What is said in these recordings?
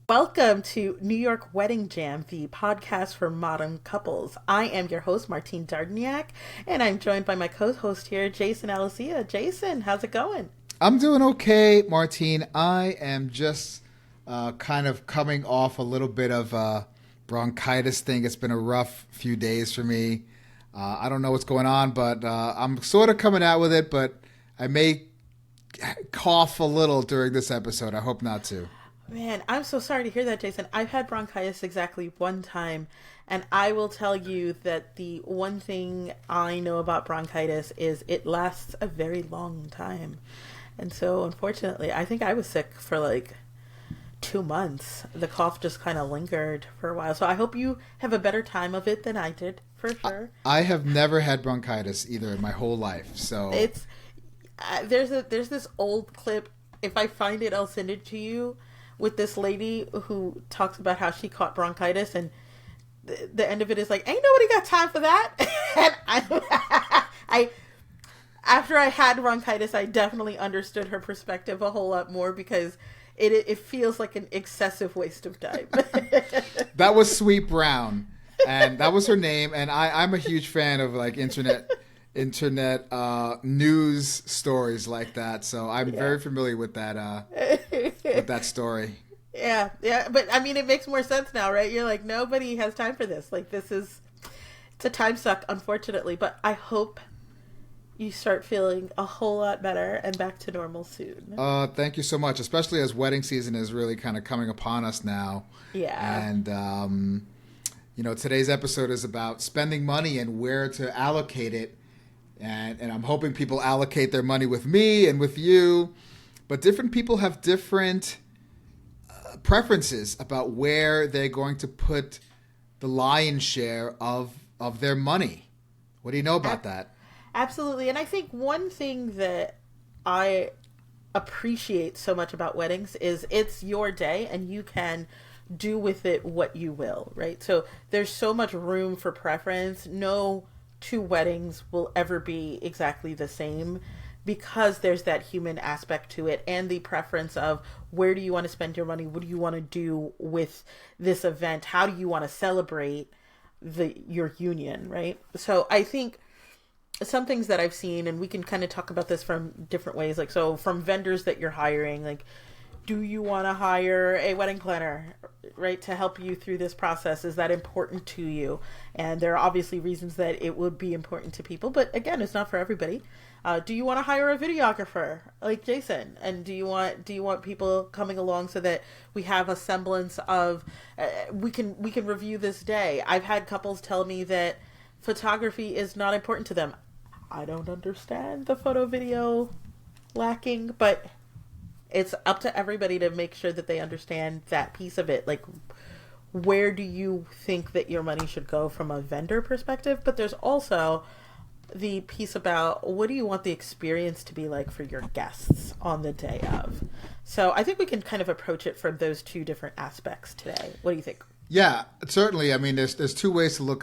Welcome to New York Wedding Jam, the podcast for modern couples. I am your host, Martine Dardniak, and I'm joined by my co-host here, Jason Alicia. Jason, how's it going? I'm doing okay, Martine. I am just kind of coming off a little bit of a bronchitis thing. It's been a rough few days for me. I don't know what's going on, but I'm sort of coming out with it, but I may cough a little during this episode. I hope not to. Man, I'm so sorry to hear that, Jason. I've had bronchitis exactly one time, and I will tell you that the one thing I know about bronchitis is it lasts a very long time. And so, unfortunately, I think I was sick for like 2 months. The cough just kind of lingered for a while. So I hope you have a better time of it than I did, for sure. I have never had bronchitis either in my whole life. So It's there's this old clip. If I find it, I'll send it to you. With this lady who talks about how she caught bronchitis, and the end of it is like, ain't nobody got time for that. And I after I had bronchitis, I definitely understood her perspective a whole lot more, because it feels like an excessive waste of time. that was Sweet Brown, and that was her name. And I'm a huge fan of like internet news stories like that. So I'm very familiar with that story. Yeah. But I mean, it makes more sense now, right? You're like, nobody has time for this. Like, it's a time suck, unfortunately. But I hope you start feeling a whole lot better and back to normal soon. Thank you so much, especially as wedding season is really kind of coming upon us now. Yeah. And, today's episode is about spending money and where to allocate it. And I'm hoping people allocate their money with me and with you. But different people have different preferences about where they're going to put the lion's share of their money. What do you know about that? Absolutely. And I think one thing that I appreciate so much about weddings is it's your day and you can do with it what you will, right? So there's so much room for preference. No two weddings will ever be exactly the same, because there's that human aspect to it, and the preference of where do you want to spend your money, what do you want to do with this event, how do you want to celebrate your union, right? So I think some things that I've seen, and we can kind of talk about this from different ways, like, so from vendors that you're hiring, like, do you want to hire a wedding planner, right, to help you through this process? Is that important to you? And there are obviously reasons that it would be important to people, but again, it's not for everybody. Do you want to hire a videographer like Jason? And do you want people coming along so that we have a semblance of we can review this day? I've had couples tell me that photography is not important to them. I don't understand the photo video lacking, but it's up to everybody to make sure that they understand that piece of it. Like, where do you think that your money should go from a vendor perspective? But there's also the piece about what do you want the experience to be like for your guests on the day of. So I think we can kind of approach it from those two different aspects today. What do you think? Yeah, certainly. I mean, there's two ways to look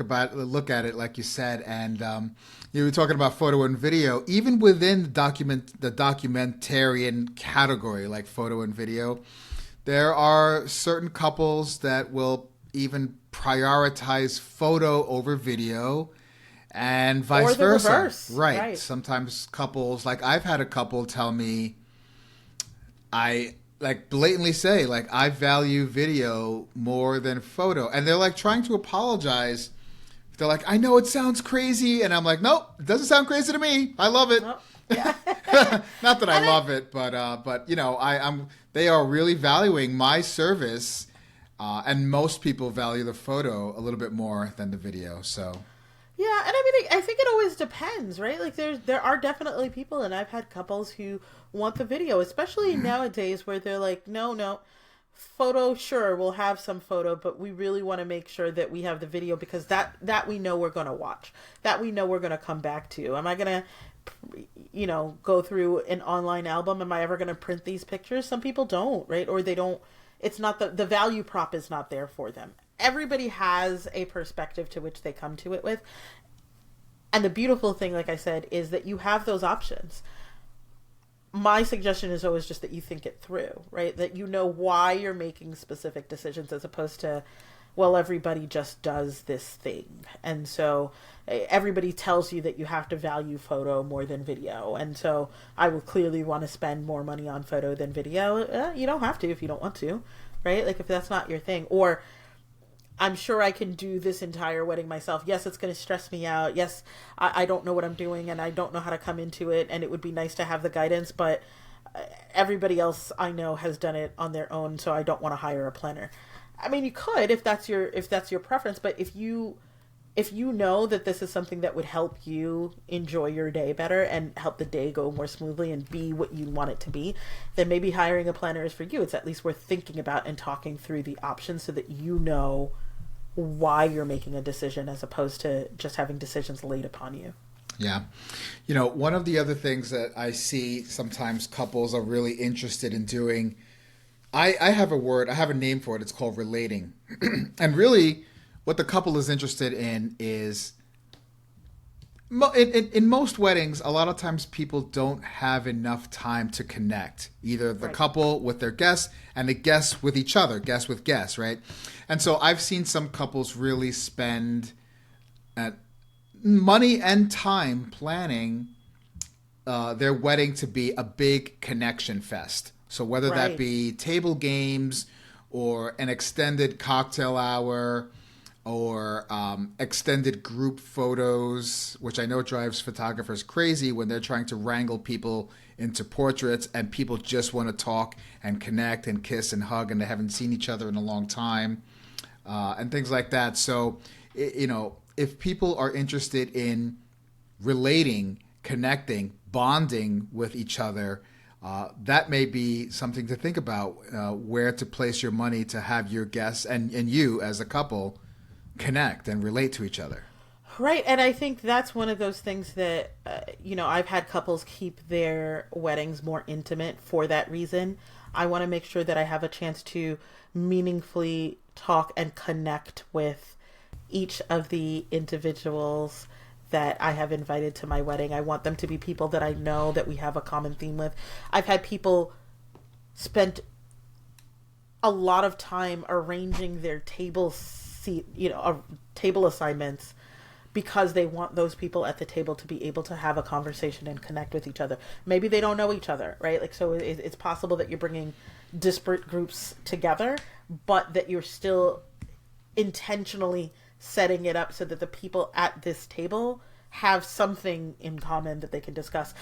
at it, like you said, and you were talking about photo and video. Even within the documentarian category, like photo and video, there are certain couples that will even prioritize photo over video, and vice or the versa. Reverse. Right. Sometimes couples, like I've had a couple tell me, I like blatantly say, like, I value video more than photo. And they're like trying to apologize. They're like, I know it sounds crazy. And I'm like, nope, it doesn't sound crazy to me. I love it. Oh, yeah. Not that I love it, but they are really valuing my service. And most people value the photo a little bit more than the video. So Yeah, and I mean, I think it always depends, right? Like, there are definitely people, and I've had couples who want the video, especially nowadays, where they're like, no, photo, sure, we'll have some photo, but we really want to make sure that we have the video, because that we know we're going to watch, that we know we're going to come back to. Am I going to, go through an online album? Am I ever going to print these pictures? Some people don't, right? Or they don't, it's not the value prop is not there for them. Everybody has a perspective to which they come to it with. And the beautiful thing, like I said, is that you have those options. my suggestion is always just that you think it through, right? That you know why you're making specific decisions as opposed to, well, everybody just does this thing. And so everybody tells you that you have to value photo more than video. And so I will clearly want to spend more money on photo than video. You don't have to if you don't want to, right? Like if that's not your thing. Or I'm sure I can do this entire wedding myself. Yes, it's going to stress me out. Yes, I don't know what I'm doing and I don't know how to come into it. And it would be nice to have the guidance, but everybody else I know has done it on their own. So I don't want to hire a planner. I mean, you could if that's your preference, but if you know that this is something that would help you enjoy your day better and help the day go more smoothly and be what you want it to be, then maybe hiring a planner is for you. It's at least worth thinking about and talking through the options so that you know why you're making a decision as opposed to just having decisions laid upon you. Yeah. One of the other things that I see sometimes couples are really interested in doing, I have a name for it. It's called relating. And really what the couple is interested in is, in most weddings, a lot of times people don't have enough time to connect. Either the couple with their guests and the guests with each other, guests with guests, right? And so I've seen some couples really spend money and time planning their wedding to be a big connection fest. So whether that be table games or an extended cocktail hour or extended group photos, which I know drives photographers crazy when they're trying to wrangle people into portraits and people just want to talk and connect and kiss and hug and they haven't seen each other in a long time, and things like that. So, if people are interested in relating, connecting, bonding with each other, that may be something to think about, where to place your money to have your guests and you as a couple connect and relate to each other. Right. And I think that's one of those things that, I've had couples keep their weddings more intimate for that reason. I want to make sure that I have a chance to meaningfully talk and connect with each of the individuals that I have invited to my wedding. I want them to be people that I know that we have a common theme with. I've had people spend a lot of time arranging their table assignments because they want those people at the table to be able to have a conversation and connect with each other. Maybe they don't know each other, right? Like, so it's possible that you're bringing disparate groups together, but that you're still intentionally setting it up so that the people at this table have something in common that they can discuss,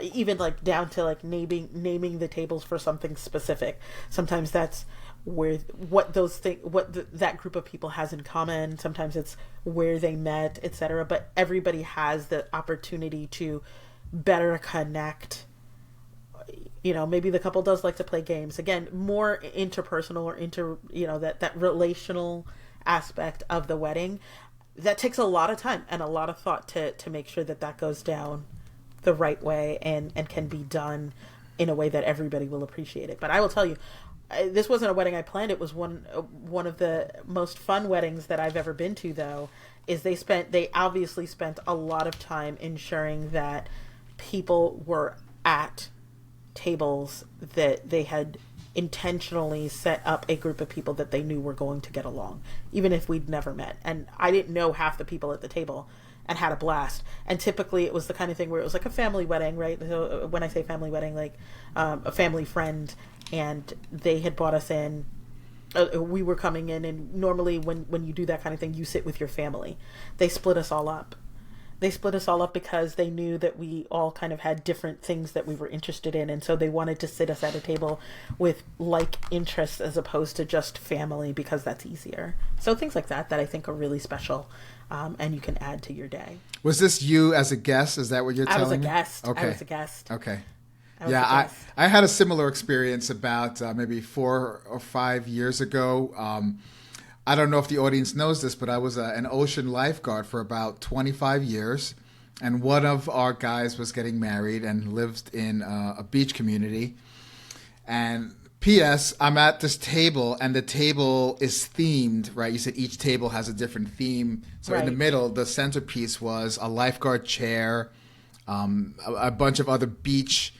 even like down to like naming the tables for something specific. Sometimes that's where that group of people has in common. Sometimes it's where they met, etc. But everybody has the opportunity to better connect. Maybe the couple does like to play games. Again, more interpersonal or that relational aspect of the wedding. That takes a lot of time and a lot of thought to make sure that goes down the right way and can be done in a way that everybody will appreciate it. But I will tell you, this wasn't a wedding I planned. It was one of the most fun weddings that I've ever been to, though, is they obviously spent a lot of time ensuring that people were at tables that they had intentionally set up a group of people that they knew were going to get along, even if we'd never met. And I didn't know half the people at the table and had a blast. And typically it was the kind of thing where it was like a family wedding, right? So when I say family wedding, like a family friend, and they had brought us in. We were coming in, and normally when you do that kind of thing, you sit with your family. They split us all up. Because they knew that we all kind of had different things that we were interested in, and so they wanted to sit us at a table with like interests as opposed to just family, because that's easier. So things like that I think are really special, and you can add to your day. Was this you as a guest? Is that what you're telling me? I was a guest. Okay. I was a guest. Okay. Yeah, I had a similar experience about maybe 4 or 5 years ago. I don't know if the audience knows this, but I was an ocean lifeguard for about 25 years. And one of our guys was getting married and lived in a beach community. And P.S., I'm at this table, and the table is themed, right? You said each table has a different theme. So in the middle, the centerpiece was a lifeguard chair, a bunch of other beach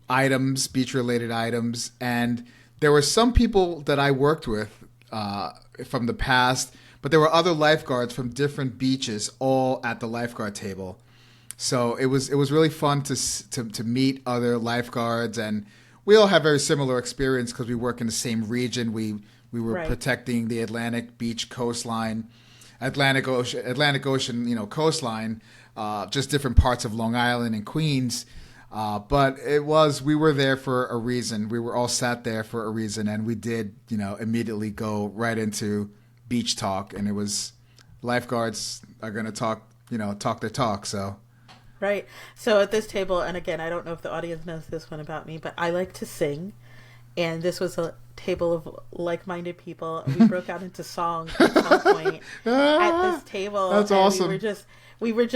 items, beach-related items. And there were some people that I worked with from the past, but there were other lifeguards from different beaches all at the lifeguard table. So it was really fun to meet other lifeguards, and we all have very similar experience because we work in the same region. We were protecting the Atlantic Beach coastline, Atlantic Ocean, coastline, just different parts of Long Island and Queens. But we were there for a reason. We were all sat there for a reason, and we did, immediately go right into beach talk, and it was lifeguards are going to talk their talk. So. Right. So at this table, and again, I don't know if the audience knows this one about me, but I like to sing. And this was a table of like-minded people. And we broke out into song at some point at this table. That's awesome. We were,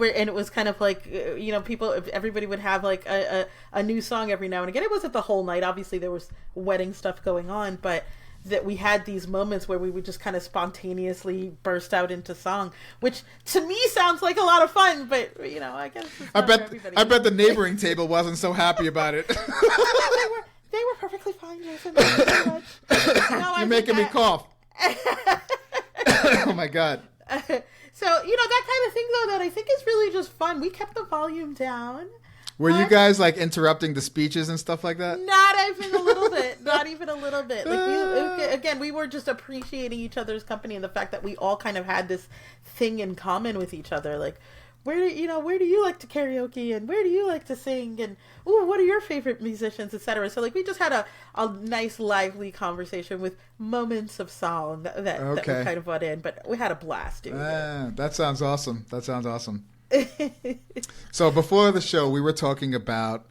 and it was kind of like, everybody would have like a new song every now and again. It wasn't the whole night. Obviously, there was wedding stuff going on, but that we had these moments where we would just kind of spontaneously burst out into song, which to me sounds like a lot of fun, but I guess it's not for everybody. I bet the neighboring table wasn't so happy about it. They were perfectly fine, Jason. Thank you so much. You're making me cough. Oh my God. So, that kind of thing though, that I think is really just fun. We kept the volume down. Were you guys like interrupting the speeches and stuff like that? Not even a little bit. Not even a little bit. Like we were just appreciating each other's company and the fact that we all kind of had this thing in common with each other. Like, where do you like to karaoke, and where do you like to sing, and what are your favorite musicians, etc. So like we just had a nice lively conversation with moments of song that we kind of brought in, but we had a blast doing it. That sounds awesome. So before the show, we were talking about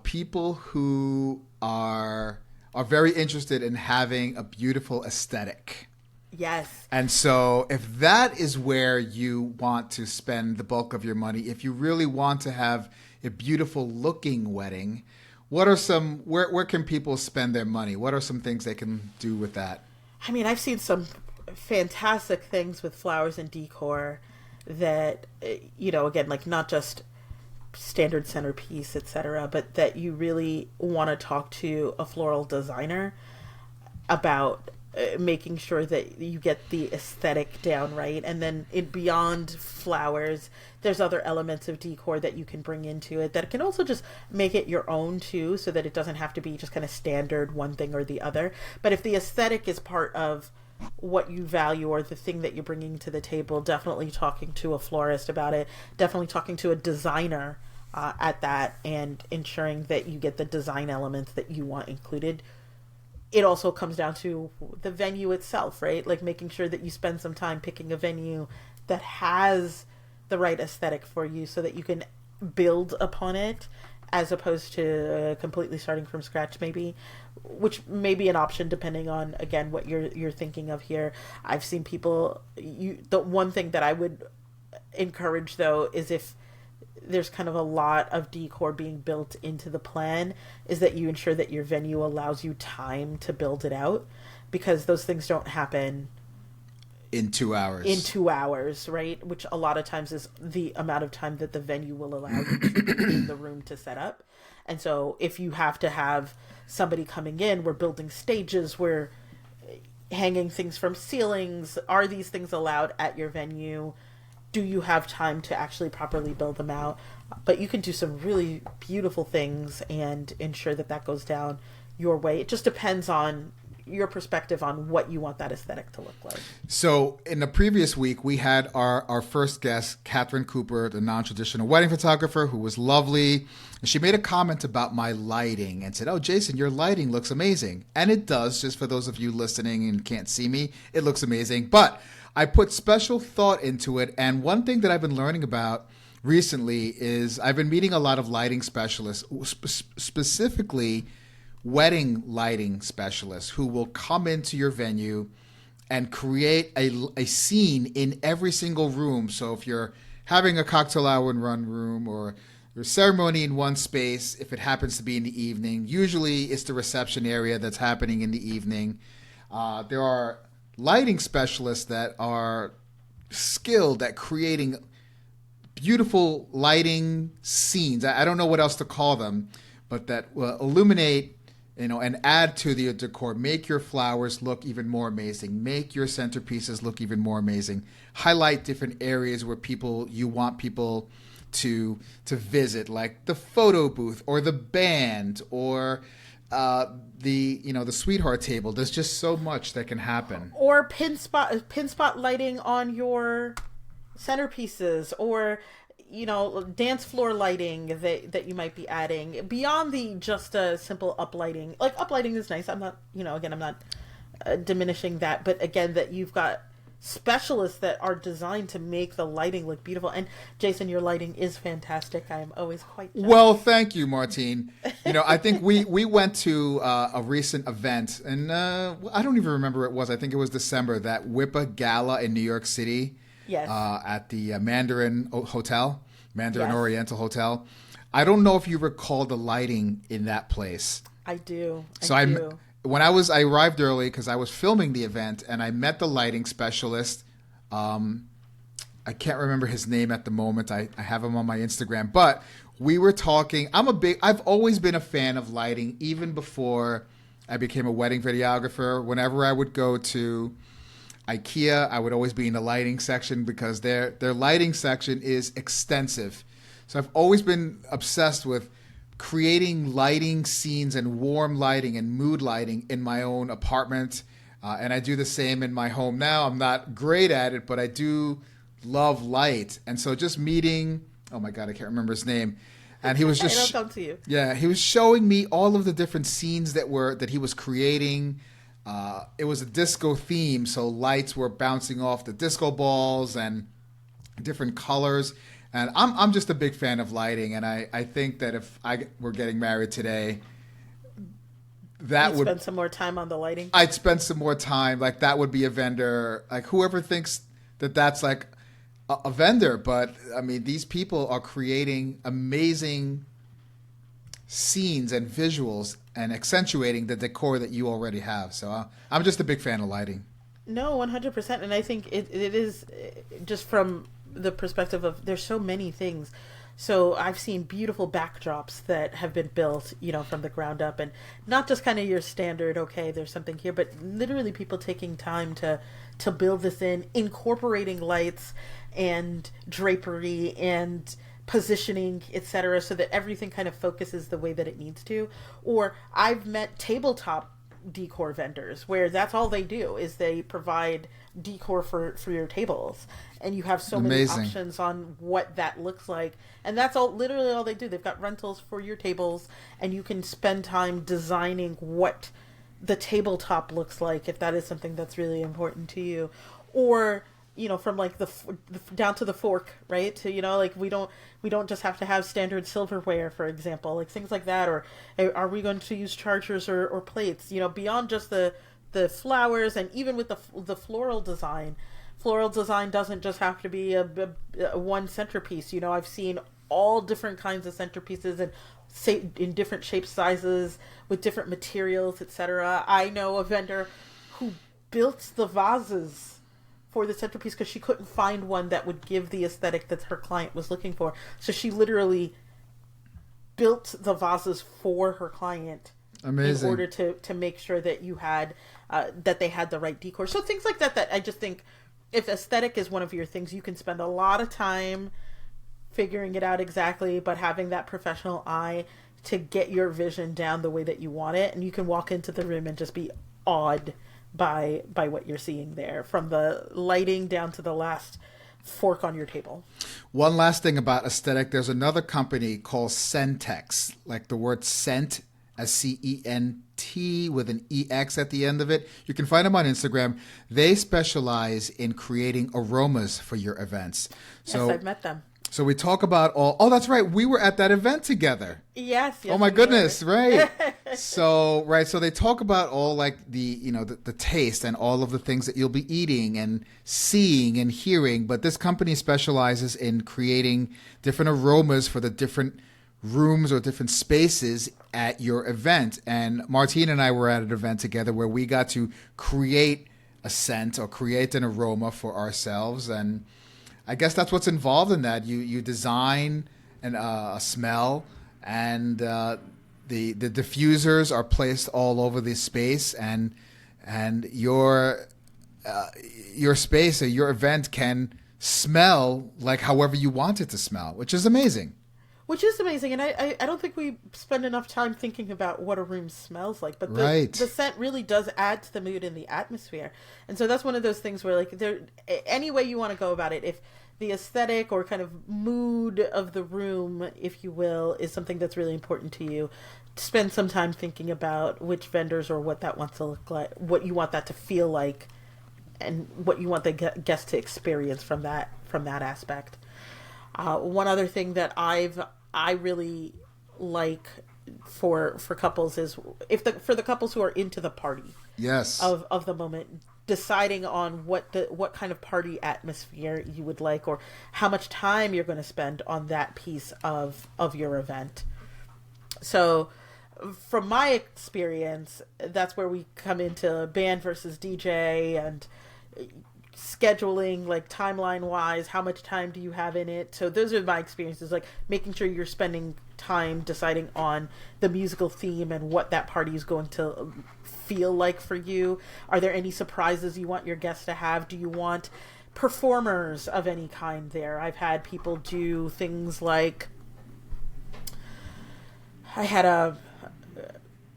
people who are very interested in having a beautiful aesthetic. Yes. And so if that is where you want to spend the bulk of your money, if you really want to have a beautiful looking wedding, what are where can people spend their money? What are some things they can do with that? I mean, I've seen some fantastic things with flowers and decor that, again, like not just standard centerpiece, etc., but that you really want to talk to a floral designer about making sure that you get the aesthetic down right. And then beyond flowers, there's other elements of decor that you can bring into it that can also just make it your own too, so that it doesn't have to be just kind of standard one thing or the other. But if the aesthetic is part of what you value or the thing that you're bringing to the table, definitely talking to a florist about it, definitely talking to a designer at that, and ensuring that you get the design elements that you want included. It also comes down to the venue itself, right? Like making sure that you spend some time picking a venue that has the right aesthetic for you so that you can build upon it, as opposed to completely starting from scratch, maybe, which may be an option depending on, again, what you're thinking of here. I've seen people, the one thing that I would encourage though is, if there's kind of a lot of decor being built into the plan, is that you ensure that your venue allows you time to build it out, because those things don't happen in 2 hours. Right? Which a lot of times is the amount of time that the venue will allow you to be in the room to set up. And so if you have to have somebody coming in, we're building stages, we're hanging things from ceilings. Are these things allowed at your venue? Do you have time to actually properly build them out? But you can do some really beautiful things and ensure that goes down your way. It just depends on your perspective on what you want that aesthetic to look like. So in the previous week, we had our first guest, Catherine Cooper, the non-traditional wedding photographer, who was lovely. And she made a comment about my lighting and said, "Oh, Jason, your lighting looks amazing." And it does, just for those of you listening and can't see me, it looks amazing. But I put special thought into it. And one thing that I've been learning about recently is I've been meeting a lot of lighting specialists, specifically wedding lighting specialists, who will come into your venue and create a scene in every single room. So if you're having a cocktail hour in one room, or your ceremony in one space, if it happens to be in the evening, usually it's the reception area that's happening in the evening. There are lighting specialists that are skilled at creating beautiful lighting scenes. I don't know what else to call them, but that will illuminate, and add to the decor. Make your flowers look even more amazing. Make your centerpieces look even more amazing. Highlight different areas where you want people to visit, like the photo booth or the band or the sweetheart table. There's just so much that can happen. Or pin spot lighting on your centerpieces, or dance floor lighting that you might be adding beyond the just a simple uplighting. Like, uplighting is nice. I'm not, again, I'm not diminishing that, but again, that you've got specialists that are designed to make the lighting look beautiful. And Jason, your lighting is fantastic. I am always quite jealous. Well, thank you, Martine. I think we went to a recent event, and I don't even remember what it was. I think it was December, that WIPA Gala in New York City. Yes. At the Mandarin Yes. Oriental Hotel. I don't know if you recall the lighting in that place. I do. When I arrived early because I was filming the event, and I met the lighting specialist. I can't remember his name at the moment. I have him on my Instagram, but we were talking. I've always been a fan of lighting, even before I became a wedding videographer. Whenever I would go to IKEA, I would always be in the lighting section because their lighting section is extensive. So I've always been obsessed with creating lighting scenes and warm lighting and mood lighting in my own apartment. And I do the same in my home now. I'm not great at it, but I do love light. And so just meeting, oh my God, I can't remember his name. And he was just, it'll come to you. Yeah, he was showing me all of the different scenes that he was creating. It was a disco theme, so lights were bouncing off the disco balls and different colors. And I'm just a big fan of lighting, and I think that if I were getting married today, You'd spend some more time on the lighting. I'd spend some more time. Like, that would be a vendor. Like, whoever thinks that's like a vendor, but I mean, these people are creating amazing scenes and visuals and accentuating the decor that you already have. So I'm just a big fan of lighting. No, 100%. And I think it is just from the perspective of, there's so many things. So I've seen beautiful backdrops that have been built, from the ground up, and not just kind of your standard, okay, there's something here, but literally people taking time to build this in, incorporating lights and drapery and positioning, etc., so that everything kind of focuses the way that it needs to. Or I've met tabletop decor vendors where that's all they do, is they provide decor for your tables, and you have so many options on what that looks like, and that's literally all they do. They've got rentals for your tables, and you can spend time designing what the tabletop looks like if that is something that's really important to you. Or from like the down to the fork, right? So, like we don't just have to have standard silverware, for example, like things like that. Or are we going to use chargers or plates? Beyond just the flowers, and even with the floral design. Floral design doesn't just have to be a one centerpiece. I've seen all different kinds of centerpieces, and in different shapes, sizes, with different materials, etc. I know a vendor who built the vases for the centerpiece because she couldn't find one that would give the aesthetic that her client was looking for. So she literally built the vases for her client. Amazing. In order to make sure that you had that they had the right decor. So things like that I just think, if aesthetic is one of your things, you can spend a lot of time figuring it out exactly, but having that professional eye to get your vision down the way that you want it, and you can walk into the room and just be awed by what you're seeing there, from the lighting down to the last fork on your table. One last thing about aesthetic, there's another company called Centex, like the word scent, CENT, with an EX at the end of it. You can find them on Instagram. They specialize in creating aromas for your events. Yes, I've met them. So we talk about that's right, we were at that event together. Yes. Oh my goodness, right. So they talk about all like the taste and all of the things that you'll be eating and seeing and hearing, but this company specializes in creating different aromas for the different rooms or different spaces at your event. And Martine and I were at an event together where we got to create a scent or create an aroma for ourselves, and I guess that's what's involved in that. You design a smell, and the diffusers are placed all over the space, and your space or your event can smell like however you want it to smell, which is amazing. Which is amazing, and I don't think we spend enough time thinking about what a room smells like, but Right. the scent really does add to the mood and the atmosphere. And so that's one of those things where, like, there, any way you want to go about it, if the aesthetic or kind of mood of the room, if you will, is something that's really important to you, spend some time thinking about which vendors or what that wants to look like, what you want that to feel like, and what you want the guest to experience from that aspect. One other thing that I really like for couples is for the couples who are into the party. Yes. Of the moment, deciding on what kind of party atmosphere you would like, or how much time you're going to spend on that piece of your event. So from my experience, that's where we come into band versus DJ and scheduling, like timeline wise, how much time do you have in it. So those are my experiences, like making sure you're spending time deciding on the musical theme and what that party is going to feel like for you. Are there any surprises you want your guests to have? Do you want performers of any kind there? I've had people do things like, I had a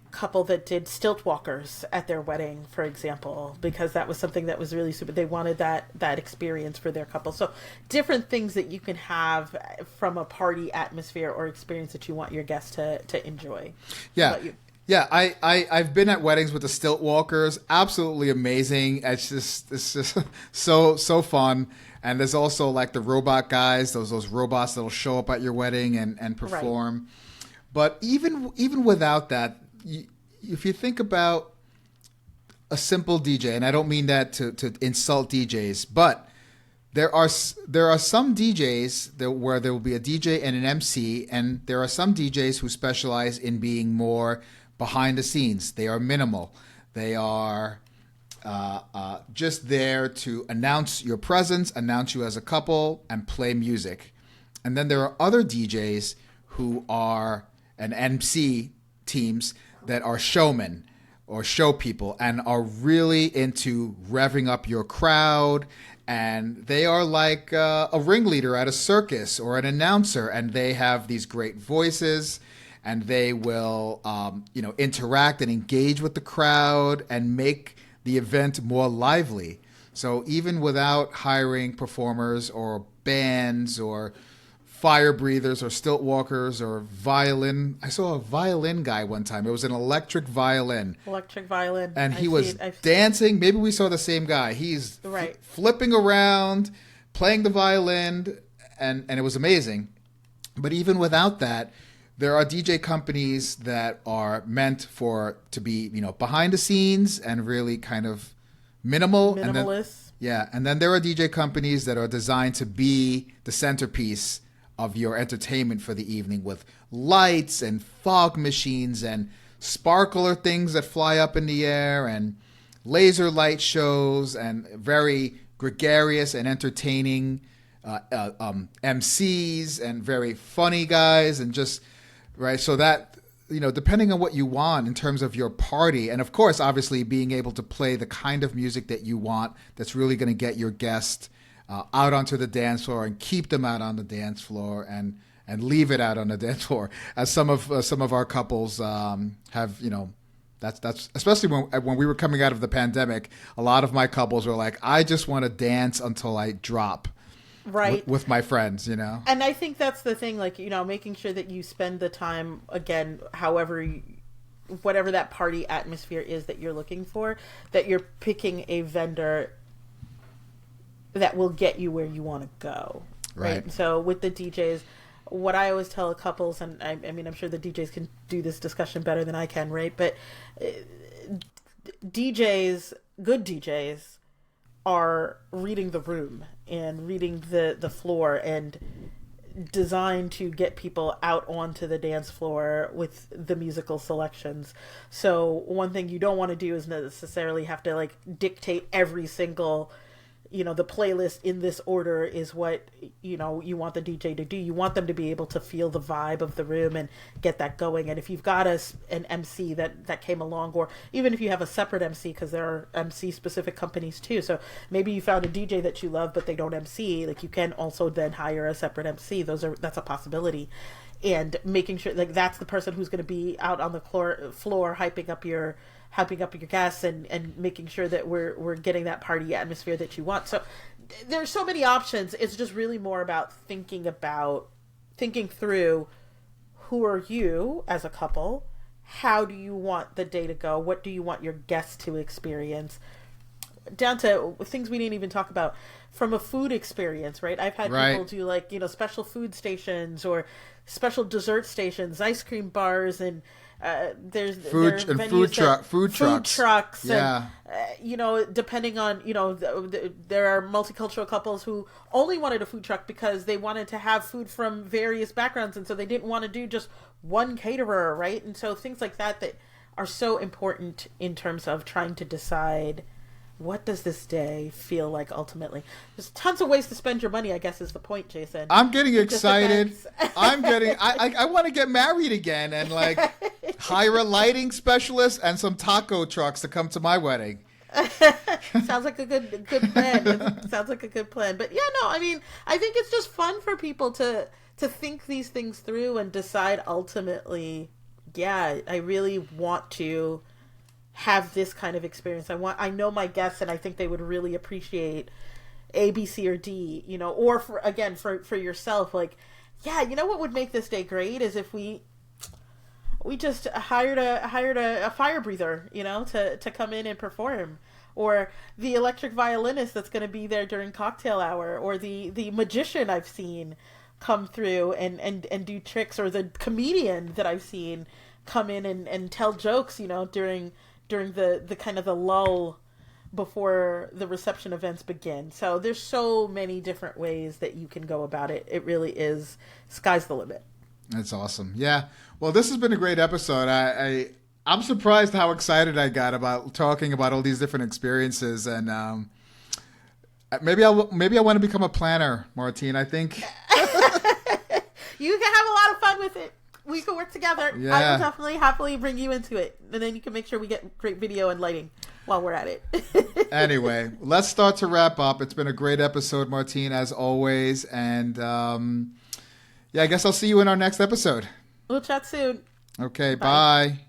couple that did stilt walkers at their wedding, for example, because that was something that was really super. They wanted that experience for their couple. So different things that you can have from a party atmosphere or experience that you want your guests to enjoy. Yeah. Yeah, I've been at weddings with the stilt walkers. Absolutely amazing. It's just so fun. And there's also like the robot guys, those robots that'll show up at your wedding and perform. Right. But even without that, if you think about a simple DJ, and I don't mean that to insult DJs, but there are some DJs where there will be a DJ and an MC, and there are some DJs who specialize in being more behind the scenes. They are minimal. They are just there to announce your presence, announce you as a couple, and play music. And then there are other DJs who are and MC teams that are showmen or show people and are really into revving up your crowd. And they are like a ringleader at a circus or an announcer, and they have these great voices, and they will interact and engage with the crowd and make the event more lively. So even without hiring performers or bands or fire breathers or stilt walkers or violin. I saw a violin guy one time. It was an electric violin. And he was dancing. Maybe we saw the same guy. He's flipping around, playing the violin, and it was amazing. But even without that, there are DJ companies that are meant to be, behind the scenes and really kind of minimalist. And then there are DJ companies that are designed to be the centerpiece of your entertainment for the evening, with lights and fog machines and sparkler things that fly up in the air and laser light shows and very gregarious and entertaining MCs and very funny guys, and just so that depending on what you want in terms of your party, and of course obviously being able to play the kind of music that you want that's really going to get your guest out onto the dance floor and keep them out on the dance floor and leave it out on the dance floor, as some of our couples have. That's especially when we were coming out of the pandemic. A lot of my couples were like, I just want to dance until I drop. Right. With my friends, And I think that's the thing, like, making sure that you spend the time, again, whatever that party atmosphere is that you're looking for, that you're picking a vendor that will get you where you want to go. Right. So with the DJs, what I always tell couples, and I mean, I'm sure the DJs can do this discussion better than I can, right? But good DJs are reading the room and reading the floor and designed to get people out onto the dance floor with the musical selections. So one thing you don't want to do is necessarily have to like dictate every single the playlist in this order is what, you want the DJ to do. You want them to be able to feel the vibe of the room and get that going. And if you've got an MC that came along, or even if you have a separate MC, because there are MC specific companies too. So maybe you found a DJ that you love, but they don't MC, like you can also then hire a separate MC. That's a possibility. And making sure like that's the person who's going to be out on the floor hyping up your guests and making sure that we're getting that party atmosphere that you want. So there's so many options. It's just really more about thinking through who are you as a couple? How do you want the day to go? What do you want your guests to experience? Down to things we didn't even talk about from a food experience, right? I've had people do like, special food stations or special dessert stations, ice cream bars, and there's food trucks. Yeah. And, depending on, there are multicultural couples who only wanted a food truck because they wanted to have food from various backgrounds. And so they didn't want to do just one caterer, right? And so things like that are so important in terms of trying to decide, what does this day feel like ultimately? There's tons of ways to spend your money, I guess is the point, Jason. I'm getting excited. I want to get married again and like hire a lighting specialist and some taco trucks to come to my wedding. Sounds like a good plan. Sounds like a good plan. But yeah, no, I mean, I think it's just fun for people to think these things through and decide ultimately, yeah, I really want to have this kind of experience. I know my guests, and I think they would really appreciate A, B, C, or D, or for yourself, like, yeah, what would make this day great is if we just hired a fire breather, to come in and perform, or the electric violinist that's going to be there during cocktail hour, or the magician I've seen come through and do tricks, or the comedian that I've seen come in and tell jokes, during the kind of the lull before the reception events begin. So there's so many different ways that you can go about it. It really is sky's the limit. That's awesome. Yeah. Well, this has been a great episode. I'm surprised how excited I got about talking about all these different experiences, and maybe I want to become a planner, Martine. I think you can have a lot of fun with it. We can work together. Yeah. I will definitely happily bring you into it. And then you can make sure we get great video and lighting while we're at it. Anyway, let's start to wrap up. It's been a great episode, Martine, as always. And I guess I'll see you in our next episode. We'll chat soon. Okay, bye.